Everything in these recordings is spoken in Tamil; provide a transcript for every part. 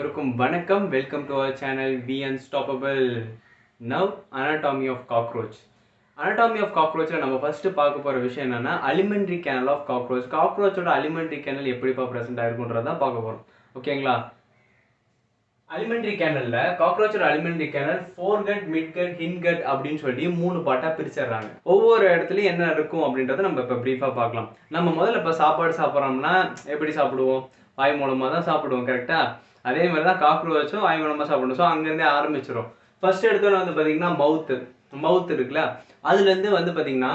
Welcome to our channel Be Unstoppable. Now, anatomy of cockroach. Anatomy of cockroach நம்ம ஃபர்ஸ்ட் பார்க்க போற விஷயம் என்னன்னா alimentary canal of cockroach. cockroachோட alimentary canal எப்படிப்பா பிரசன்ட் ஆயிருக்குன்றத பார்க்க போறோம். ஓகேங்களா? alimentary canalல cockroachோட alimentary canal foregut, midgut, hindgut அப்படினு சொல்லி மூணு பார்ட்டா பிரிச்சறாங்க. ஒவ்வொரு இடத்துலயும் என்ன இருக்கும் அப்படின்றத நம்ம இப்ப பிரீஃபா பார்க்கலாம். நம்ம முதல்ல இப்ப சாப்பாடு சாப்பிடுறோம்னா எப்படி சாப்பிடுவோம்? வாய் மூலமா தான் சாப்பிடுவோம், கரெக்ட்டா? அதே மாதிரி தான் காக்ரோச்சும் வாய் மூலமா சாப்பிடணும். ஸோ அங்கேருந்தே ஆரம்பிச்சிடும். ஃபர்ஸ்ட் எடுத்தோன்னு வந்து பார்த்தீங்கன்னா மவுத் இருக்குல்ல, அதுலேருந்து வந்து பார்த்தீங்கன்னா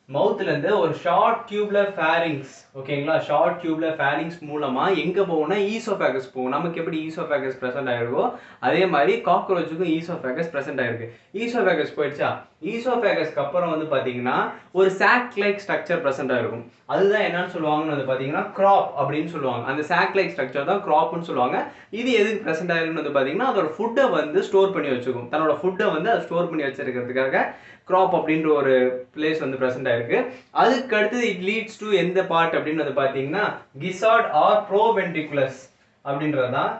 மவுத்லேருந்து ஒரு ஷார்ட் டியூப்லர் ஃபேரிங்ஸ், ஓகேங்களா? ஷார்ட் டியூப்லர் ஃபேரிங்ஸ் மூலமாக எங்கே போகும்னா ஈசோஃபேகஸ் போகும். நமக்கு எப்படி ஈசோஃபேகஸ் ப்ரெசென்ட் ஆயிருக்கோ அதே மாதிரி காக்ரோச்சுக்கும் ஈசோஃபேகஸ் ப்ரெசென்ட் ஆயிருக்கு. ஈசோஃபேகஸ் போயிடுச்சா, ஈசோஃபேகஸ்க்கு அப்புறம் வந்து பார்த்தீங்கன்னா ஒரு சாக் லைக் ஸ்ட்ரக்சர் ப்ரெசென்ட் ஆயிருக்கும். அதுதான் என்னன்னு சொல்லுவாங்கன்னு வந்து பார்த்தீங்கன்னா கிராப் அப்படின்னு சொல்லுவாங்க. அந்த சாக் லைக் ஸ்ட்ரக்சர் தான் கிராப்னு சொல்லுவாங்க. இது எதுக்கு ப்ரெசென்ட் ஆயிருக்குன்னு வந்து பார்த்தீங்கன்னா அதோட ஃபுட்டை வந்து ஸ்டோர் பண்ணி வச்சுக்கும். தன்னோட ஃபுட்டை வந்து அதை ஸ்டோர் பண்ணி வச்சிருக்கிறதுக்காக கிராப் அப்படின்ற ஒரு பிளேஸ் வந்து ப்ரெசென்ட் ஆயிருக்கு. அதுக்கு அடுத்தது இட் லீட்ஸ் டு எந்த பார்ட் அப்படின்னு வந்து பார்த்தீங்கன்னா கிசார்ட் ஆர் ப்ரோவென்ட்ரிகுலஸ் அப்படின்றதான்.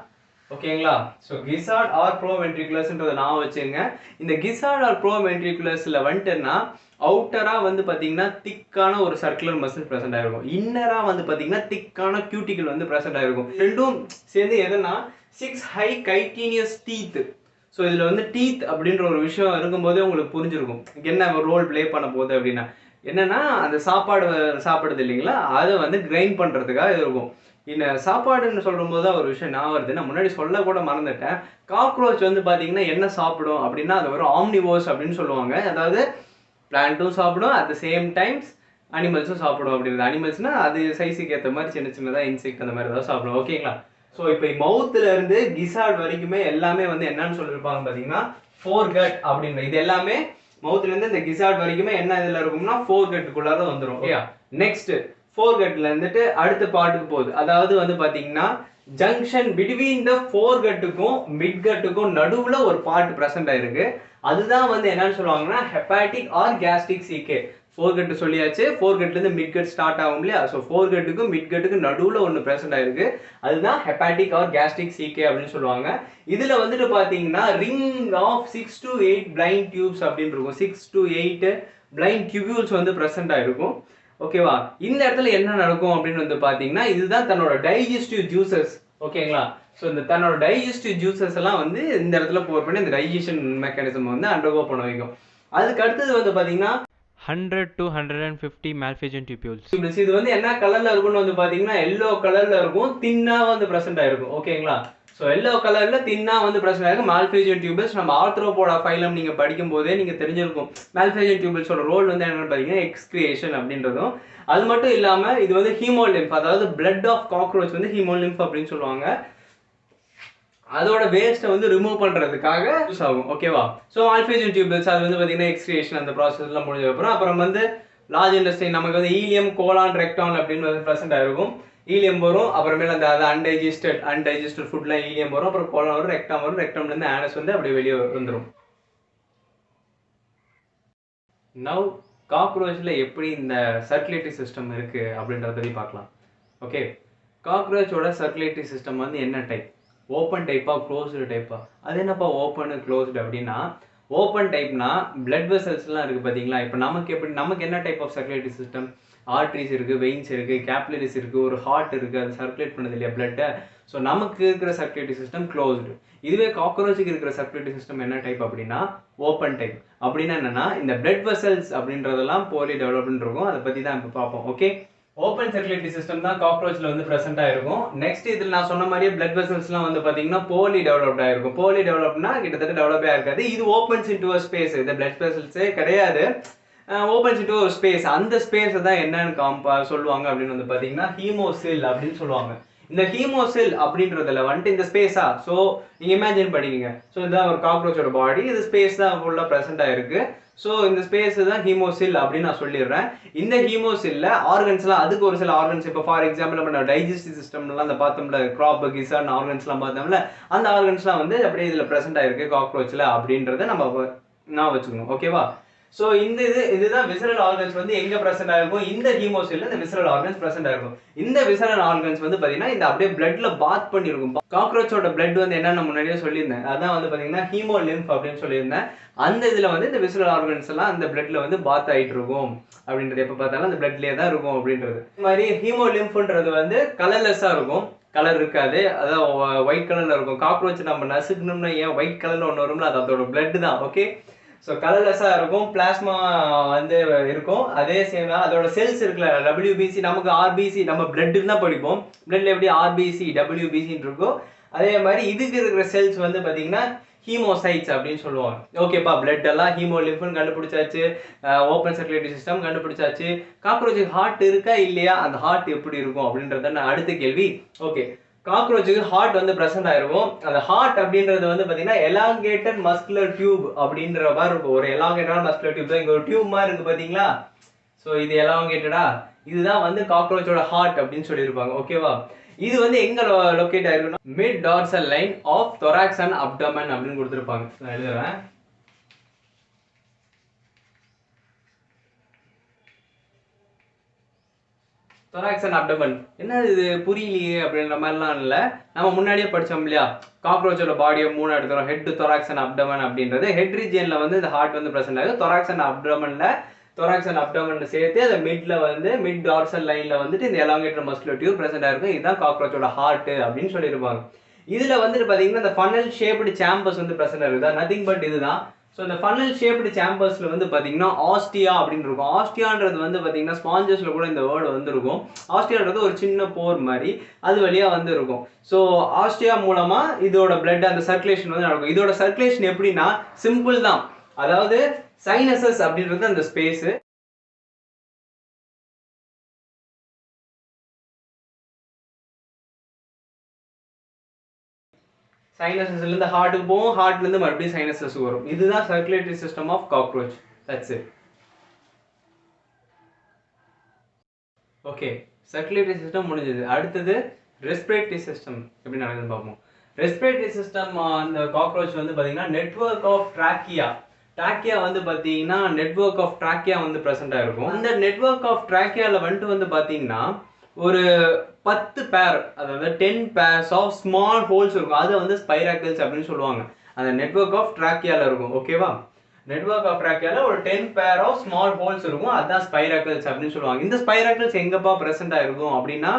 ஓகேங்களா? ஸோ கிசார்ட் ஆர் ப்ரோவென்ட்ரிகுலஸ்ன்றதை நான் வச்சுங்க. இந்த கிசார்ட் ஆர் ப்ரோவென்ட்ரிகுலஸ்ல வந்துட்டுன்னா அவுட்டரா வந்து பார்த்தீங்கன்னா திக்கான ஒரு சர்க்குலர் மசில் ப்ரெசென்ட் ஆயிருக்கும். இன்னரா வந்து பார்த்தீங்கன்னா திக்கான கியூட்டிக்கல் வந்து ப்ரெசென்ட் ஆயிருக்கும். ரெண்டும் சேர்ந்து எதுனா 6 ஹை கைட்டீனியஸ் டீத். ஸோ இதில் வந்து டீத் அப்படின்ற ஒரு விஷயம் இருக்கும்போதே உங்களுக்கு புரிஞ்சிருக்கும் என்ன ரோல் ப்ளே பண்ண போகுது அப்படின்னா. என்னன்னா அந்த சாப்பாடுது இல்லைங்களா, அதை வந்து கிரைண்ட் பண்ணுறதுக்காக இருக்கும். இந்த சாப்பாடுன்னு சொல்லும் போது தான் ஒரு விஷயம் நான் வருது, நான் முன்னாடி சொல்ல கூட மறந்துட்டேன். காக்ரோச் வந்து பார்த்தீங்கன்னா என்ன சாப்பிடும் அப்படின்னா அது ஒரு ஆம்னிவோர்ஸ் அப்படின்னு சொல்லுவாங்க. அதாவது பிளான்ட்டும் சாப்பிடும், அட் த சேம் டைம்ஸ் அனிமல்ஸும் சாப்பிடும். அப்படின்றது அனிமல்ஸ்னா அது சைஸுக்கு ஏற்ற மாதிரி சின்ன சின்னதாக இன்செக்ட் அந்த மாதிரி தான் சாப்பிடும். ஓகேங்களா? ஸோ இப்போ மவுத்துல இருந்து கிசார்ட் வரைக்குமே எல்லாமே வந்து என்னன்னு சொல்லியிருப்பாங்க பார்த்தீங்கன்னா ஃபோர்கட் அப்படின்னு. இது எல்லாமே மவுத்துல இருந்து இந்த கிசார்ட் வரைக்குமே என்ன இதில் இருக்கும்னா ஃபோர்கட்டுக்குள்ளார வந்துடும். ஓகே, நெக்ஸ்ட் ஃபோர்கட்ல இருந்துட்டு அடுத்த பார்ட்டுக்கு போகுது. அதாவது வந்து பார்த்தீங்கன்னா ஜங்ஷன் பிட்வீன் த ஃபோர்கட்டுக்கும் மிட்கட்டுக்கும் நடுவில் ஒரு பார்ட் ப்ரெசென்ட் ஆயிருக்கு. அதுதான் வந்து என்னன்னு சொல்லுவாங்கன்னா hepatic R gastric CK. Forget சொல்லியாச்சு, ஃபோர்கட்லேருந்து மிட்கட் ஸ்டார்ட் ஆகும் இல்லையா? ஸோ ஃபோர்கட்டுக்கும் மிட்கட்டுக்கும் நடுவில் ஒன்று ப்ரெசென்ட் ஆயிருக்கு. அதுதான் ஹெப்பாட்டிக் ஆர் கேஸ்ட்ரிக் சீகே அப்படின்னு சொல்லுவாங்க. இதில் வந்துட்டு பார்த்தீங்கன்னா ring of 6 to 8 blind tubes அப்படின்னு இருக்கும். 6 to 8 பிளைண்ட் டியூபியூல்ஸ் வந்து ப்ரெசென்ட் ஆயிருக்கும். ஓகேவா? இந்த இடத்துல என்ன நடக்கும் அப்படின்னு வந்து பார்த்தீங்கன்னா இதுதான் தன்னோட டைஜஸ்டிவ் ஜூசஸ். ஓகேங்களா? ஸோ இந்த தன்னோட டைஜஸ்டிவ் ஜூசஸ் எல்லாம் வந்து இந்த இடத்துல போர் பண்ணி இந்த டைஜஷன் மெக்கானிசம் வந்து அண்டர்கோ பண்ண வைக்கும். அதுக்கு அடுத்தது வந்து பார்த்தீங்கன்னா 100 to 150 malphizian tubules. இது வந்து என்ன கலர்ல இருக்கும்னு வந்து பாத்தீங்கன்னா எல்லோ கலர்ல இருக்கும், தின்னா வந்து பிரசன்ட் ஆயிருக்கும். ஓகேங்களா? ஸோ எல்லோ கலர்ல தின்னா வந்து பிரசன்ட் ஆயிருக்கும் மால்பிசியன் டியூபிள்ஸ். நம்ம ஆர்த்ரோபோடா ஃபைலம் நீங்க படிக்கும் போதே நீங்க தெரிஞ்சிருக்கும் மால்பிசியன் டியூபிள்ஸோட ரோல் வந்து என்னன்னு பாத்தீங்கன்னா எக்ஸ்கிரியேஷன் அப்படின்றதும். அது மட்டும் இல்லாம இது வந்து ஹீமோலிம்ப், அதாவது பிளட் ஆஃப் காக்ரோச் வந்து ஹீமோலிம்ப் அப்படின்னு சொல்லுவாங்க. அதோட வேஸ்ட்டை வந்து ரிமூவ் பண்ணுறதுக்காக யூஸ் ஆகும். ஓகேவா? ஸோ மால்பிசியன் டியூபிள்ஸ் அது வந்து பார்த்தீங்கன்னா எக்ஸ்கிரியேஷன் அந்த ப்ராசஸ்லாம் முடிஞ்சதுக்கப்புறம் அப்புறம் வந்து லார்ஜ் இண்டஸ்ட்ரி நமக்கு வந்து ஈலியம், கோலான், ரெக்டான் அப்படின்னு வந்து ப்ரெசென்ட் ஆயிருக்கும். ஈலியம் வரும், அப்புறமேல அந்த அன்டைஜஸ்டட் ஃபுட்லாம் ஈலியம் வரும், அப்புறம் கோலான் வரும், ரெக்டான் வரும், ரெக்டான்லேருந்து ஆனஸ் வந்து அப்படியே வெளியே வந்துடும். நவ் காக்ரோச்சில் எப்படி இந்த சர்க்குலேட்டரி சிஸ்டம் இருக்குது அப்படின்றத பற்றி பார்க்கலாம். ஓகே, காக்ரோச்சோட சர்க்குலேட்டரி சிஸ்டம் வந்து என்ன டைப்? ஓப்பன் டைப்பா க்ளோஸ்டு டைப்பா? அது என்னப்பா ஓப்பன் க்ளோஸ்டு அப்படின்னா, ஓப்பன் டைப்னா பிளட் வெசல்ஸ்லாம் இருக்குது பார்த்தீங்களா? இப்போ நமக்கு என்ன type of circulatory system? Arteries இருக்குது, வெயின்ஸ் இருக்குது, கேப்லரிஸ் இருக்குது, ஒரு ஹார்ட் இருக்குது, அது சர்க்குலேட் பண்ணுது இல்லையா பிளட்டை. ஸோ நமக்கு இருக்கிற சர்க்குலேட்டரி சிஸ்டம் க்ளோஸ்டு. இதுவே காக்ரோச்சுக்கு இருக்கிற சர்க்குலேட்டரி சிஸ்டம் என்ன டைப் அப்படின்னா ஓப்பன் டைப். அப்படின்னா என்னன்னா இந்த பிளட் வெசல்ஸ் அப்படின்றதெல்லாம் போலி டெவலப்மெண்ட் இருக்கும். அதை பற்றி தான் இப்போ பார்ப்போம். ஓகே, ஓப்பன் சர்க்குலேட்டரி சிஸ்டம் தான் காக்ரோச்ல வந்து பிரசன்ட் ஆயிருக்கும். நெக்ஸ்ட் இதில் நான் சொன்ன மாதிரியே பிளட் வெசல்ஸ்லாம் வந்து பார்த்தீங்கன்னா போலி டெவலப்ட் ஆயிருக்கும். போலி டெவலப்னா கிட்டத்தட்ட டெவலப்பே இருக்காது. இது ஓப்பன்ஸ் இன்டு ஒரு ஸ்பேஸ். இந்த பிளட் வெசல்ஸே கிடையாது, ஓப்பன்ஸ் இன்டு ஒரு ஸ்பேஸ். அந்த ஸ்பேஸை தான் என்னன்னு சொல்லுவாங்க அப்படின்னு வந்து பார்த்தீங்கன்னா ஹீமோசில் அப்படின்னு சொல்லுவாங்க. இந்த ஹீமோசில் அப்படின்றதுல வந்துட்டு இந்த ஸ்பேஸா, ஸோ நீங்க இமேஜின் பண்ணிக்கங்க. ஸோ இதுதான் ஒரு காக்ரோச்சோட பாடி, இது ஸ்பேஸ் தான் ஃபுல்லாக ப்ரெசென்ட் ஆயிருக்கு. ஸோ இந்த ஸ்பேஸ் தான் ஹீமோசில் அப்படின்னு நான் சொல்லிடுறேன். இந்த ஹீமோசில்ல ஆர்கன்ஸ்லாம், அதுக்கு ஒரு சில ஆர்கன்ஸ், இப்போ ஃபார் எக்ஸாம்பிள் நம்ம டைஜஸ்டிவ் சிஸ்டம்லாம் அந்த பார்த்தோம்ல, கிராப், கிசார்ட் ஆர்கன்ஸ்லாம் பார்த்தோம்ல, அந்த ஆர்கன்ஸ்லாம் வந்து அப்படியே இதில் ப்ரெசென்ட் ஆயிருக்கு காக்ரோச்சில் அப்படின்றத நம்ம நான் வச்சுக்கணும். ஓகேவா? ஸோ இதுதான் விசரல் ஆர்கன்ஸ் வந்து எங்க பிரசன்ட் ஆயிருக்கும், இந்த ஹீமோசில்ல இந்த விசரல் ஆர்கன்ஸ் பிரசன்ட் ஆயிருக்கும். இந்த விசரல் ஆர்கன்ஸ் வந்து பாத்தீங்கன்னா இந்த அப்படியே பிளட்ல பாத் பண்ணிருக்கும். காக்ரோச்சோட பிளட் வந்து என்னன்னு முன்னாடியே சொல்லியிருந்தேன், அதான் வந்து பாத்தீங்கன்னா ஹீமோலிம்ப் அப்படின்னு சொல்லியிருந்தேன். அந்த இதுல வந்து இந்த விசரல் ஆர்கன்ஸ் எல்லாம் அந்த பிளட்ல வந்து பாத் ஆயிட்டு இருக்கும் அப்படின்றது, எப்ப பார்த்தாலும் அந்த பிளட்லயே தான் இருக்கும் அப்படின்றது. இந்த மாதிரி ஹீமோலிம்ப்ன்றது வந்து கலர்லெஸ்ஸா இருக்கும், கலர் இருக்காது, அதான் ஒயிட் கலர்ல இருக்கும். காக்ரோச் நம்ம நசுக்கணும்னா ஏன் ஒயிட் கலர்ல ஒன்று வரும்ல, அது அதோட பிளட் தான். ஓகே, ஸோ கலர்லெஸ்ஸாக இருக்கும், பிளாஸ்மா வந்து இருக்கும். அதே சேம் அதோட செல்ஸ் இருக்குல்ல, டபிள்யூபிசி, நமக்கு ஆர்பிசி, நம்ம பிளட்டுன்னு தான் படிப்போம், பிளட்ல எப்படி ஆர்பிசி டபிள்யூபிசின்னு இருக்கும், அதே மாதிரி இதுக்கு இருக்கிற செல்ஸ் வந்து பார்த்தீங்கன்னா ஹீமோசைட்ஸ் அப்படின்னு சொல்லுவாங்க. ஓகேப்பா, பிளட் எல்லாம் ஹீமோலிம்ப்னு கண்டுபிடிச்சாச்சு, ஓப்பன் சர்க்குலேட்டரி சிஸ்டம் கண்டுபிடிச்சாச்சு. காக்ரோச்சுக்கு ஹார்ட் இருக்கா இல்லையா, அந்த ஹார்ட் எப்படி இருக்கும் அப்படின்றத நான் அடுத்த கேள்வி. ஓகே, காக்ரோச்சுக்கு ஹார்ட் வந்து பிரசன்ட் ஆயிருக்கும். அந்த ஹார்ட் அப்படின்றது வந்து பாத்தீங்கன்னா எலாங்கேட்டட் மஸ்குலர் டியூப் அப்படின்ற மாதிரி இருக்கும். ஒரு எலாங்கேட்டட் மஸ்குலர் டியூப் தான், இங்க ஒரு டியூப் மாதிரி இருக்கு பாத்தீங்களா. ஸோ இது எலாங்கேட்டடா, இதுதான் வந்து காக்ரோச்சோட ஹார்ட் அப்படின்னு சொல்லியிருப்பாங்க. ஓகேவா, இது வந்து எங்க லொக்கேட் ஆயிருக்குன்னா mid dorsal line of thorax and abdomen அப்படின்னு கொடுத்துருப்பாங்க. நான் எழுதுறேன். தொராக்ஸ் அண்ட் அப்டமன், என்ன இது புரியலையே அப்படின்ற மாதிரிலாம் இல்லை, நம்ம முன்னாடியே படித்தோம் இல்லையா, காக்ரோச்சோட பாடியை 3 எடுத்துக்கிறோம், ஹெட், தொராக்ஸ் அண்ட் அப்டமன் அப்படின்றது. ஹெட் ரீஜியனில் வந்து இந்த ஹார்ட் வந்து பிரசன்ட் ஆகுது. தொராக்ஸ் அண்ட் அப்டமன் சேர்த்து அந்த மிட்ல வந்து மிட் டார்சல் லைன்ல வந்துட்டு இந்த எலாங்கேட்டட் மஸ்குலர் டியூப் பிரசன்ட் ஆயிருக்கும். இதுதான் காக்ரோச்சோட ஹார்ட் அப்படின்னு சொல்லியிருப்பாங்க. இதுல வந்துட்டு பாத்தீங்கன்னா இந்த ஃபனல் ஷேப்டு சேம்பர்ஸ் வந்து பிரசன்ட் ஆகுது, நதிங் பட் இதுதான். ஸோ இந்த ஃபனல் ஷேப்டு சேம்பர்ஸ்ல வந்து பாத்தீங்கன்னா ஆஸ்டியா அப்படின்னு இருக்கும். ஆஸ்டியான்றது வந்து பாத்தீங்கன்னா ஸ்பாஞ்சஸ்ல கூட இந்த வேர்டு வந்து இருக்கும். ஆஸ்டியான்றது ஒரு சின்ன போர் மாதிரி, அது வழியா வந்து இருக்கும். ஸோ ஆஸ்டியா மூலமா இதோட பிளட் அந்த சர்க்குலேஷன் வந்து நடக்கும். இதோட சர்க்குலேஷன் எப்படின்னா சிம்பிள் தான், அதாவது சைனசஸ் அப்படின்றது அந்த ஸ்பேஸ், சைனசஸ்ல இருந்து ஹார்ட்டுக்கு போகும், ஹார்ட்ல இருந்து மறுபடியும் சைனசஸ் வரும். இதுதான் circulatory system of cockroach. That's it. Okay, circulatory system முடிஞ்சது. அடுத்தது ரெஸ்பிரேட்டரி சிஸ்டம் எப்படி நடக்குதுன்னு பார்ப்போம். ரெஸ்பிரேட்டரி சிஸ்டம் அந்த காக்ரோச் வந்து பார்த்தீங்கன்னா நெட்வொர்க் ஆஃப் ட்ராக்கியா வந்து பார்த்தீங்கன்னா நெட்வொர்க் ஆஃப் ட்ராக்கியா வந்து ப்ரெசென்ட்டாக இருக்கும். அந்த நெட்வொர்க் ஆஃப் ட்ராக்கியாவில் வந்துட்டு வந்து பார்த்தீங்கன்னா ஒரு 10 பேர், அதாவது 10 பேர்ஸ் ஆஃப் ஸ்மால் ஹோல்ஸ் இருக்கும். அது வந்து ஸ்பைராக்கிள்ஸ் அப்படின்னு சொல்லுவாங்க. அந்த நெட்வொர்க் ஆஃப் ட்ராக்கியாவில் இருக்கும். ஓகேவா, நெட்வொர்க் ஆஃப் ட்ராக்கியால ஒரு 10 பேர் ஆஃப் ஸ்மால் ஹோல்ஸ் இருக்கும், அதுதான் ஸ்பைராக்கிள்ஸ் அப்படின்னு சொல்லுவாங்க. இந்த ஸ்பைராக்கிள்ஸ் எங்கப்பா பிரசென்ட் ஆயிருக்கும் அப்படின்னா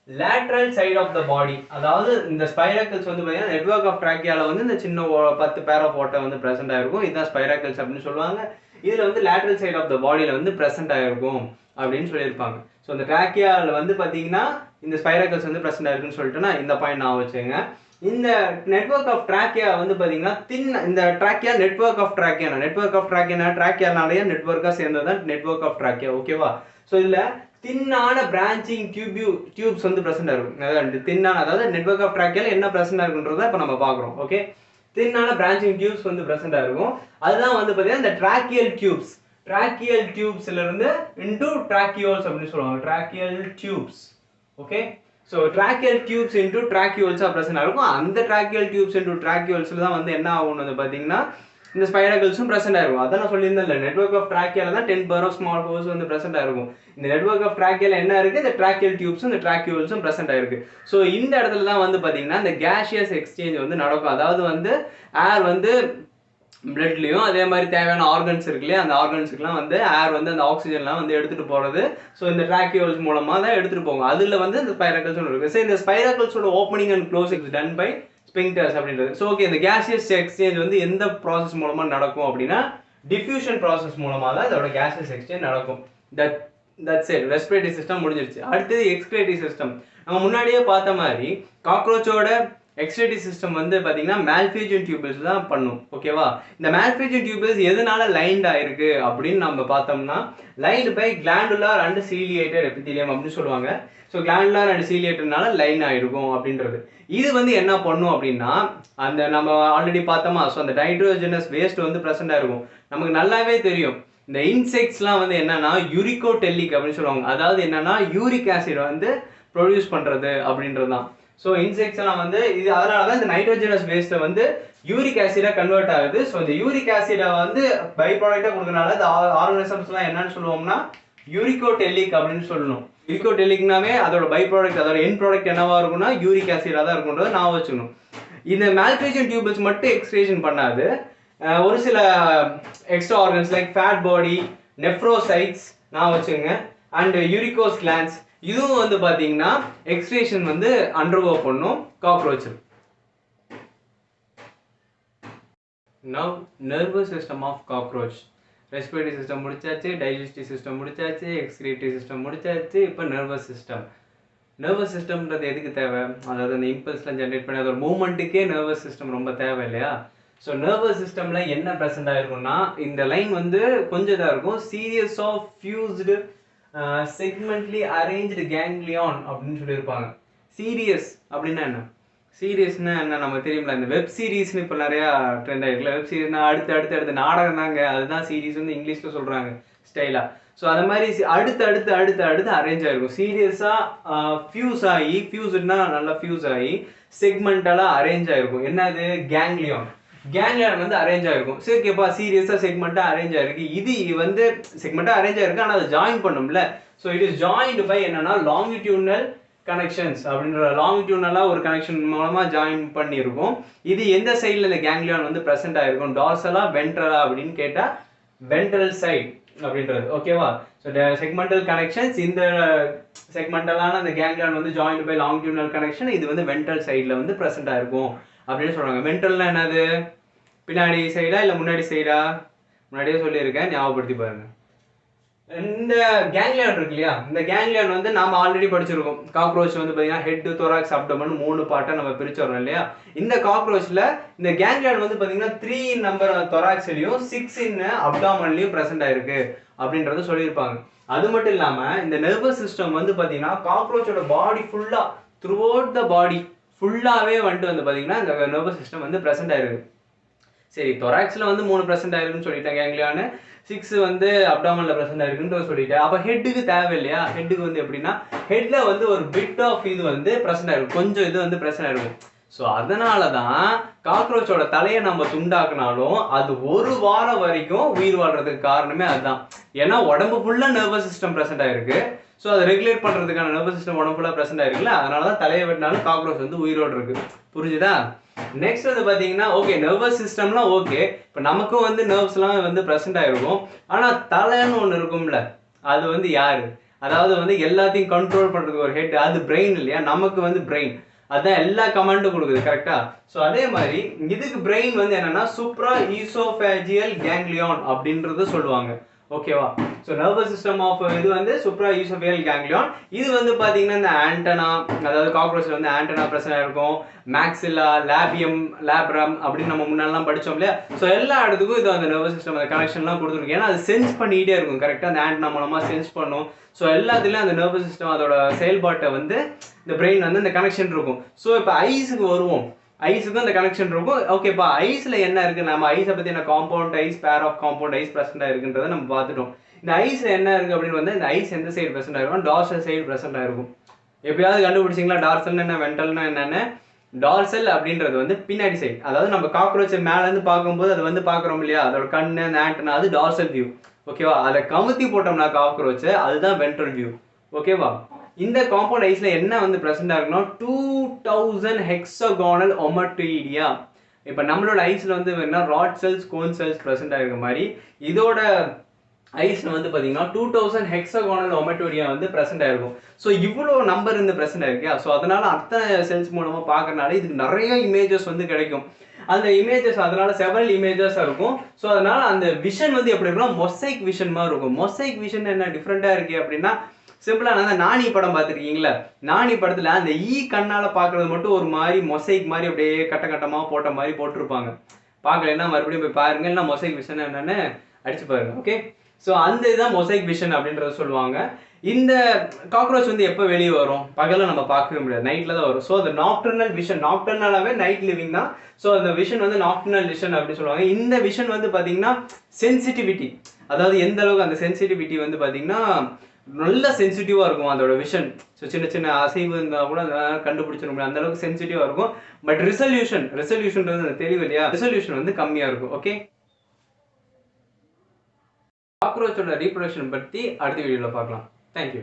lateral side of the body, அதாவது இந்த ஸ்பைராக்கிள்ஸ் வந்து பார்த்தீங்கன்னா நெட்வொர்க் ஆஃப் ட்ராக்கியால வந்து இந்த சின்ன 10 பேர் ஆஃப் ஓட்டை வந்து பிரசென்ட் ஆயிருக்கும். இதுதான் ஸ்பைராக்கிள்ஸ் அப்படின்னு சொல்லுவாங்க. இதுல வந்து lateral side of the bodyல வந்து பிரசென்ட் ஆயிருக்கும் அப்படின்னு சொல்லியிருப்பாங்க. ஸோ இந்த ட்ராக்கியால வந்து பார்த்தீங்கன்னா இந்த ஸ்பைராக்கிள்ஸ் வந்து பிரசென்ட் ஆயிருக்குன்னு சொல்லிட்டுனா இந்த பாயிண்ட் நான் வச்சுங்க. இந்த நெட்வொர்க் ஆஃப் ட்ராக்கியா வந்து பார்த்தீங்கன்னா இந்த ட்ராக்கியா நெட்வொர்க் ஆஃப் ட்ராக்கியானாலேயே நெட்வொர்க்காக சேர்ந்ததுதான் நெட்வொர்க் ஆஃப் ட்ராக்கியா. ஓகேவா, ஸோ இதுல தின்னான பிரான்ச்சிங் டியூப்ஸ் வந்து பிரசென்ட் இருக்கும். அதாவது தின்னான, அதாவது நெட்வொர்க் ஆஃப் ட்ராக்கியால என்ன பிரசென்ட் இருக்குன்றதை இப்போ நம்ம பார்க்குறோம். ஓகே, தின்னான பிரான்ச்சிங் டியூப்ஸ் வந்து பிரசென்ட் இருக்கும். அதுதான் வந்து பார்த்தீங்கன்னா இந்த ட்ராக்கியல் டியூப்ஸ்ல இருந்து இன்டு ட்ராக்கியோல்ஸ் அப்படின்னு சொல்லுவாங்க. Tracheal tubes. Okay, so tracheal tubes into ட்ராக்கியோல்ஸாக பிரசென்ட் இருக்கும். அந்த ட்ராக்கியல் டியூப்ஸ் இன்டு ட்ராக்கியோல்ஸ்ல தான் வந்து என்ன ஆகும் வந்து பார்த்தீங்கன்னா இந்த ஸ்பைராக்கிள்ஸும் பிரசென்ட் ஆயிருக்கும். அதான் நான் சொல்லியிருந்தேன், நெட்வொர்க் ஆஃப் ட்ராக்கியால தான் 10 பேர் ஆஃப் ஸ்மால் ஹோல்ஸ் வந்து பிரசென்ட் ஆயிருக்கும். இந்த நெட்வொர்க் ஆஃப் ட்ராக்கியால என்ன இருக்கு, இந்த ட்ராக்கியல் டியூப்ஸும் இந்த ட்ராக்கியோல்ஸும் பிரசென்ட் ஆயிருக்கு. ஸோ இந்த இடத்துல தான் வந்து பாத்தீங்கன்னா இந்த கேஷியஸ் எக்ஸ்சேஞ்ச் வந்து நடக்கும். அதாவது வந்து ஏர் வந்து பிளட்லயும் அதே மாதிரி தேவையான ஆர்கன்ஸ் இருக்கு இல்லையா, அந்த ஆர்கன்ஸுக்குலாம் வந்து ஏர் வந்து அந்த ஆக்சிஜன்லாம் வந்து எடுத்துட்டு போறது. ஸோ இந்த ட்ராக்கியோல்ஸ் மூலமா தான் எடுத்துட்டு போகும். அதுல வந்து இந்த ஸ்பைராக்கிள்ஸ் இருக்கு. ஸோ இந்த ஸ்பைராக்கிள்ஸோட opening and closing is done by sphincters அப்படின்றது. ஸோ ஓகே, இந்த கேஷியஸ் எக்ஸ்சேஞ்ச் வந்து எந்த ப்ராசஸ் மூலமா நடக்கும் அப்படின்னா டிஃப்யூஷன் ப்ராசஸ் மூலமா தான் இதோட கேஷியஸ் எக்ஸ்சேஞ்ச் நடக்கும். That's it. ரெஸ்பிரேட்டரி சிஸ்டம் முடிஞ்சிருச்சு. அடுத்தது எக்ஸ்கிரேட்டரி சிஸ்டம். நம்ம முன்னாடியே பார்த்த மாதிரி காக்ரோச்சோட எக்ஸ்கிரேட்டரி சிஸ்டம் வந்து பார்த்தீங்கன்னா மால்பிஜியன் டியூபிள்ஸ் தான் பண்ணும். ஓகேவா, இந்த மால்பிஜியன் டியூபிள்ஸ் எதனால லைன்ட் ஆயிருக்கு அப்படின்னு நம்ம பார்த்தோம்னா lined by glandular and ciliated epithelium அப்படின்னு சொல்லுவாங்க. ஸோ கிளாண்டுலார் அண்ட் சீலியேட்டட்னால லைன் ஆயிருக்கும் அப்படின்றது. இது வந்து என்ன பண்ணும் அப்படின்னா அந்த நம்ம ஆல்ரெடி பார்த்தோமா, ஸோ அந்த நைட்ரோஜனஸ் வேஸ்ட் வந்து ப்ரெசென்ட் ஆயிருக்கும். நமக்கு நல்லாவே தெரியும் இந்த இன்செக்ட்ஸ்லாம் வந்து என்னன்னா யூரிகோடெல்லிக் அப்படின்னு சொல்லுவாங்க. அதாவது என்னன்னா யூரிக் ஆசிட் வந்து ப்ரொடியூஸ் பண்றது அப்படின்றது தான். ஸோ இன்செக்ட்ஸ் எல்லாம் வந்து இது அதனால தான் இந்த நைட்ரோஜனஸ் வேஸ்ட்டை வந்து யூரிக் ஆசிடா கன்வெர்ட் ஆகுது. ஸோ இந்த யூரிக் ஆசிடை வந்து பை ப்ராடக்டா கொடுக்கறனால இந்த ஆர்கானிசம்ஸ்லாம் என்னன்னு சொல்லுவோம்னா யூரிகோடெல்லிக் அப்படின்னு சொல்லணும். யூரிகோடெல்லிக்னாவே அதோட பை ப்ராடக்ட் அதோட என் ப்ராடக்ட் என்னவா இருக்கும்னா யூரிக் ஆசிடா தான் இருக்கும்ன்றதை நான் வச்சுக்கணும். இந்த மால்பிஷன் டியூபிள்ஸ் மட்டும் எக்ஸ்கிரீஷன் பண்ணாது, ஒரு சில எக்ஸ்ட்ரா ஆர்கன்ஸ் லைக் ஃபேட் பாடி, நெஃப்ரோசைட்ஸ் நான் வச்சுங்க, அண்ட் யூரிகோஸ் கிளான்ஸ் இதுவும் வந்து பார்த்தீங்கன்னா எக்ஸ்கிரீஷன் வந்து அண்டர்கோ பண்ணும் cockroach. Now nervous system of cockroach. Respiratory system முடிச்சாச்சு, டைஜஸ்டிவ் சிஸ்டம் முடிச்சாச்சு, எக்ஸ்கிரேட்டரி சிஸ்டம் முடிச்சாச்சு, இப்போ நர்வஸ் சிஸ்டம். நர்வஸ் சிஸ்டம்ன்றது எதுக்கு தேவை? அதாவது அந்த இம்பல்ஸ்லாம் ஜென்ரேட் பண்ணி அதோட மூவ்மெண்ட்டுக்கே நர்வஸ் சிஸ்டம் ரொம்ப தேவை இல்லையா? ஸோ நர்வஸ் சிஸ்டமில் என்ன ப்ரெசென்ட் ஆகிருக்கும்னா இந்த லைன் வந்து கொஞ்சம் இதாக இருக்கும். Series of fused segmentally arranged ganglion அப்படின்னு சொல்லியிருப்பாங்க. சீரியஸ் அப்படின்னா என்ன? சீரியஸ்னா என்ன நம்ம தெரியும்ல, இந்த வெப் சீரிஸ்னு இப்போ நிறையா ட்ரெண்ட் ஆகிருக்குல்ல. வெப் சீரிஸ்னா அடுத்து நாடகம் தாங்க, அதுதான் சீரிஸ் வந்து இங்கிலீஷில் சொல்கிறாங்க ஸ்டைலாக. ஸோ அது மாதிரி அடுத்து அரேஞ்ச் ஆகிருக்கும். சீரியஸாக ஃபியூஸ் ஆகி, ஃபியூஸ்னா நல்லா ஃபியூஸ் ஆகி செக்மெண்டலாக அரேஞ்ச் ஆகிருக்கும். என்னது? கேங்லியான். கேங்லியான் வந்து அரேஞ்ச் ஆகிருக்கும். சரி கேப்பா, சீரியஸாக செக்மெண்ட்டாக அரேஞ்ச் ஆகிருக்கு. இது வந்து செக்மெண்ட்டாக அரேஞ்ச் ஆகிருக்கு, ஆனால் அதை ஜாயின் பண்ணும்ல. So it is joined by என்னன்னா லாங்கிடியூனல் கனெக்ஷன்ஸ் அப்படின்ற லாங்கிடியூனலாக ஒரு கனெக்ஷன் மூலமாக ஜாயின் பண்ணியிருக்கும். இது எந்த சைடில் இந்த கேங்லியான் வந்து ப்ரெசென்ட் ஆகிருக்கும்? டார்சலா வென்ட்ரலா அப்படின்னு கேட்டால் வென்ட்ரல் சைட் அப்படின்றது. ஓகேவா? ஸோ செக்மெண்டல் கனெக்ஷன்ஸ், இந்த செக்மெண்டலான அந்த கேங்லியான் வந்து ஜாயின்டு பை லாங்கிடியூனல் கனெக்ஷன், இது வந்து வென்ட்ரல் சைடில் வந்து ப்ரெசென்ட் ஆகிருக்கும் அப்படின்னு சொல்கிறாங்க. வென்ட்ரல்னா என்னது? பின்னாடி சைடா இல்லை முன்னாடி சைடா? முன்னாடியே சொல்லியிருக்கேன், ஞாபகப்படுத்தி பாருங்க. இந்த கேங்லியான் இருக்கு இல்லையா, இந்த கேங்லியான் வந்து நாம ஆல்ரெடி படிச்சிருக்கோம். காக்ரோச் வந்து பார்த்தீங்கன்னா ஹெட், தொராக்ஸ், அப்டமன் 3 பார்ட்டாக நம்ம பிரிச்சுறோம் இல்லையா. இந்த காக்ரோச்சில் இந்த கேங்லியான் வந்து பார்த்தீங்கன்னா 3 நம்பர் தொராக்ஸ்லையும் 6 இன் அப்டாமன்லையும் ப்ரெசென்ட் ஆயிருக்கு அப்படின்றத சொல்லியிருப்பாங்க. அது மட்டும் இல்லாமல் இந்த நர்வஸ் சிஸ்டம் வந்து பார்த்தீங்கன்னா காக்ரோச்சோட பாடி ஃபுல்லாக த்ரூ அவுட் த பாடி ஃபுல்லாகவே வந்துட்டு வந்து பார்த்தீங்கன்னா இந்த நர்வஸ் சிஸ்டம் வந்து ப்ரெசென்ட் ஆயிருக்கு. சரி, தொராக்ஸில் வந்து 3% ஆயிருக்குன்னு சொல்லிட்டேன் கேங்லியானு, 6 வந்து அப்டாமனில் ப்ரெசென்ட் ஆயிருக்குன்னு சொல்லிட்டேன். அப்போ ஹெட்டுக்கு தேவை இல்லையா? ஹெட்டுக்கு வந்து எப்படின்னா ஹெட்டில் வந்து ஒரு பிட் ஆஃப் இது வந்து ப்ரெசென்ட் ஆயிருக்கும், கொஞ்சம் இது வந்து ப்ரெசென்ட் ஆயிருக்கும். ஸோ அதனால தான் காக்ரோச்சோட தலையை நம்ம துண்டாக்குனாலும் அது 1 வாரம் வரைக்கும் உயிர் வாழ்றதுக்கு காரணமே அதுதான். ஏன்னா உடம்பு ஃபுல்லாக நர்வஸ் சிஸ்டம் ப்ரெசென்ட் ஆயிருக்கு. ஸோ அதை ரெகுலேட் பண்ணுறதுக்கான நர்வஸ் சிஸ்டம் உடம்பு ஃபுல்லாக ப்ரெசென்ட் ஆயிருக்குல்ல, அதனால தான் தலையை வெட்டினாலும் காக்ரோச் வந்து உயிரோடு இருக்கு. புரிஞ்சுதா? நெக்ஸ்ட் வந்து பார்த்தீங்கன்னா ஓகே, நர்வஸ் சிஸ்டம்லாம் ஓகே, இப்போ நமக்கும் வந்து நர்வ்ஸ்லாம் வந்து ப்ரெசென்ட் ஆகிருக்கும். ஆனால் தலைன்னு ஒன்று இருக்கும்ல, அது வந்து யாரு? அதாவது வந்து எல்லாத்தையும் கண்ட்ரோல் பண்ணுறதுக்கு ஒரு ஹெட், அது பிரெயின் இல்லையா? நமக்கு வந்து பிரெயின் அதுதான் எல்லா கமாண்டும் கொடுக்குது, கரெக்டா? ஸோ அதே மாதிரி இதுக்கு பிரெயின் வந்து என்னன்னா சூப்ரா ஈசோஃபேஜியல் கேங்லியான் அப்படின்றது சொல்லுவாங்க. ஓகேவா? ஸோ நர்வஸ் சிஸ்டம் ஆஃப் இது வந்து சூப்ரா ஈசோஃபேஜியல் கேங்லியான். இது வந்து பார்த்தீங்கன்னா இந்த ஆண்டனா, அதாவது காக்ரோச்சில் வந்து ஆண்டனா பிரச்சனை இருக்கும், மேக்ஸில்லா, லேபியம், லேப்ரம் அப்படின்னு நம்ம முன்னாடிலாம் படித்தோம் இல்லையா. ஸோ எல்லா இடத்துக்கும் இது அந்த நர்வஸ் சிஸ்டம் அந்த கனெக்ஷன்லாம் கொடுத்துருக்கு. ஏன்னா அது சென்ஸ் பண்ணிக்கிட்டே இருக்கும், கரெக்டாக அந்த ஆண்டனா மூலமாக சென்ஸ் பண்ணும். ஸோ எல்லாத்துலேயும் அந்த நர்வஸ் சிஸ்டம் அதோட செயல்பாட்டை வந்து இந்த பிரெயின் வந்து இந்த கனெக்ஷன் இருக்கும். ஸோ இப்போ ஐஸுக்கு வருவோம். ஐஸுக்கும் இந்த கனெக்ஷன் இருக்கும். ஓகேப்பா, ஐஸில் என்ன இருக்குது? நம்ம ஐஸை பற்றி என்ன compound eyes, pair of compound eyes present ஆயிருக்குன்றதை நம்ம பார்த்துட்டோம். இந்த ஐஸில் என்ன இருக்குது அப்படின்னு வந்து இந்த ஐஸ் எந்த சைடு ப்ரெசென்ட் ஆயிருக்கும்? டார்சல் சைடு ப்ரெசென்ட் ஆயிருக்கும். எப்பயாவது கண்டுபிடிச்சிங்களா டார்சல்னு என்ன, வென்ட்ரல்னா என்னென்னு? டார்சல் அப்படின்றது வந்து பின்னாடி சைடு, அதாவது நம்ம காக்ரோச் மேலேருந்து பார்க்கும்போது அது வந்து பார்க்குறோம் இல்லையா, அதோட கண்ணு, அந்த ஆண்டனா, அது டார்சல் வியூ. ஓகேவா? அதை கமுத்தி போட்டோம்னா காக்ரோச், அதுதான் வென்ட்ரல் வியூ. ஓகேவா? இந்த காம்பவுண்ட் ஐஸ்ல என்ன வந்து பிரசன்ட் ஆகுனா 2000 ஹெக்ஸாகோனல் ஒமட்டோயிடியா. இப்போ நம்மளோட ஐஸ்ல வந்து என்ன rod cells, cone cells present ஆகிருக்க மாதிரி இதோட ஐஸ்ல வந்து பார்த்தீங்கன்னா 2000 ஹெக்ஸாகோனல் ஒமட்டோயிடியா வந்து பிரசன்ட் ஆயிருக்கும். ஸோ இவ்வளோ நம்பர் இந்த பிரசன்ட் ஆயிருக்கா. ஸோ அதனால அத்தனை செல்ஸ் மூலமாக பார்க்கறனால இதுக்கு நிறைய இமேஜஸ் வந்து கிடைக்கும். அந்த இமேஜஸ் அதனால செவரல் இமேஜஸ் இருக்கும். ஸோ அதனால அந்த விஷன் வந்து எப்படி இருக்குன்னா மொசைக் விஷன் மாதிரி இருக்கும். மொசைக் விஷன் என்ன டிஃப்ரெண்டா இருக்கு அப்படின்னா, சிம்பிளா அந்த நானி படம் பார்த்துருக்கீங்களா? நானி படத்துல அந்த கண்ணால பாக்குறது மட்டும் ஒரு மாதிரி மொசைக் மாதிரி அப்படியே கட்ட கட்டமா போட்ட மாதிரி போட்டிருப்பாங்க. பார்க்கலன்னா மறுபடியும் போய் பாருங்க, இல்லைன்னா மொசைக் விஷன் என்னன்னு அடிச்சு பாருங்க. ஓகே, ஸோ அந்த இதுதான் மொசைக் விஷன் அப்படின்றத சொல்லுவாங்க. இந்த காக்ரோச் வந்து எப்போ வெளியே வரும்? பகல நம்ம பார்க்கவே முடியாது, நைட்ல தான் வரும். ஸோ அந்த நாக்டர்னல் விஷன், நாக்டர்னலாவே நைட் லிவிங் தான். ஸோ அந்த விஷன் வந்து நாக்டர்னல் விஷன் அப்படின்னு சொல்லுவாங்க. இந்த விஷன் வந்து பார்த்தீங்கன்னா சென்சிட்டிவிட்டி, அதாவது எந்த அளவுக்கு அந்த சென்சிட்டிவிட்டி வந்து பார்த்தீங்கன்னா நல்ல சென்சிட்டிவாக இருக்கும் அதோட விஷன். ஸோ சின்ன சின்ன அசைவு இருந்தால் கூட அதனால் கண்டுபிடிச்சிட முடியும், அந்த அளவுக்கு சென்சிட்டிவாக இருக்கும். பட் ரிசல்யூஷன்ன்றது தெரியும் இல்லையா, ரிசல்யூஷன் வந்து கம்மியாக இருக்கும். ஓகே, காக்ரோச்சோட ரீப்ரொடக்ஷன் பற்றி அடுத்த வீடியோவில் பார்க்கலாம். தேங்க்யூ.